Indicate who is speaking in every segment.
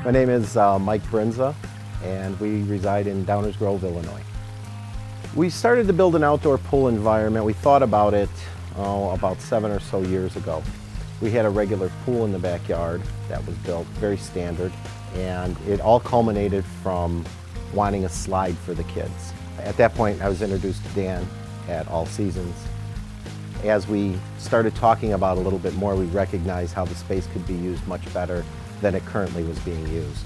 Speaker 1: My name is Mike Brinza, and we reside in Downers Grove, Illinois. We started to build an outdoor pool environment. We thought about it about 7 or so years ago. We had a regular pool in the backyard that was built, very standard, and it all culminated from wanting a slide for the kids. At that point, I was introduced to Dan at All Seasons. As we started talking about it a little bit more, we recognized how the space could be used much better than it currently was being used.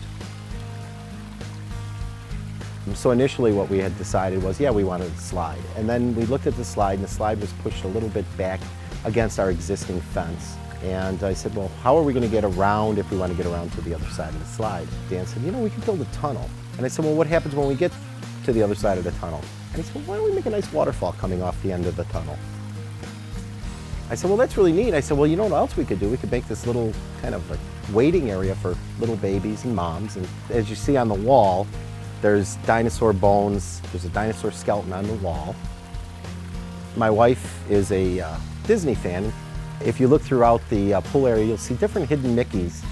Speaker 1: So initially what we had decided was, yeah, we wanted a slide. And then we looked at the slide, and the slide was pushed a little bit back against our existing fence. And I said, well, how are we going to get around if we want to get around to the other side of the slide? Dan said, you know, we can build a tunnel. And I said, well, what happens when we get to the other side of the tunnel? And he said, well, why don't we make a nice waterfall coming off the end of the tunnel? I said, well, that's really neat. I said, well, you know what else we could do? We could make this little kind of like waiting area for little babies and moms. And as you see on the wall, there's dinosaur bones. There's a dinosaur skeleton on the wall. My wife is a Disney fan. If you look throughout the pool area, you'll see different hidden Mickeys.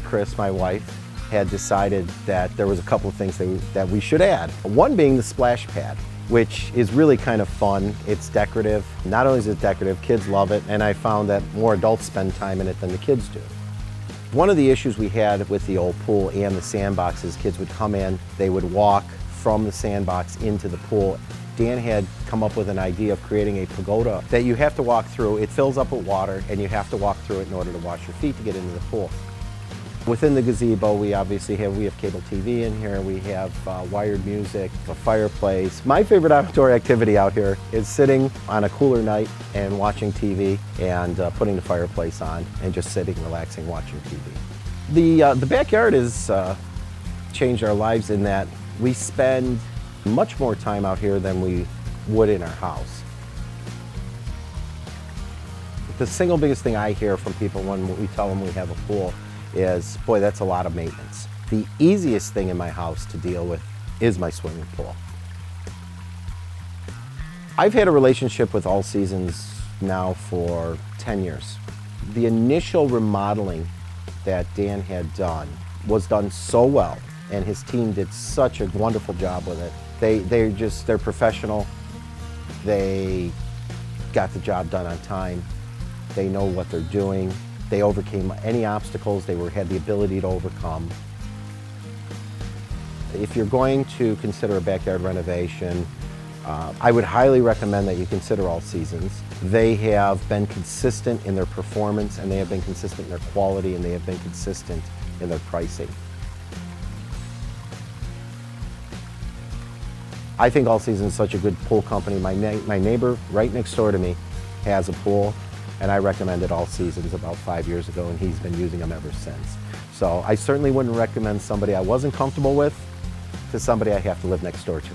Speaker 1: Chris, my wife, had decided that there was a couple of things that we should add. One being the splash pad, which is really kind of fun. It's decorative. Not only is it decorative, kids love it, and I found that more adults spend time in it than the kids do. One of the issues we had with the old pool and the sandbox is kids would come in, they would walk from the sandbox into the pool. Dan had come up with an idea of creating a pagoda that you have to walk through. It fills up with water, and you have to walk through it in order to wash your feet to get into the pool. Within the gazebo, we obviously have cable TV in here. We have wired music, a fireplace. My favorite outdoor activity out here is sitting on a cooler night and watching TV and putting the fireplace on and just sitting, relaxing, watching TV. The backyard has changed our lives in that we spend much more time out here than we would in our house. The single biggest thing I hear from people when we tell them we have a pool is, boy, that's a lot of maintenance. The easiest thing in my house to deal with is my swimming pool. I've had a relationship with All Seasons now for 10 years. The initial remodeling that Dan had done was done so well, and his team did such a wonderful job with it. They're professional. They got the job done on time. They know what they're doing. They overcame any obstacles they had the ability to overcome. If you're going to consider a backyard renovation, I would highly recommend that you consider All Seasons. They have been consistent in their performance, and they have been consistent in their quality, and they have been consistent in their pricing. I think All Seasons is such a good pool company. My neighbor right next door to me has a pool, and I recommended All Seasons about 5 years ago, and he's been using them ever since. So I certainly wouldn't recommend somebody I wasn't comfortable with to somebody I have to live next door to.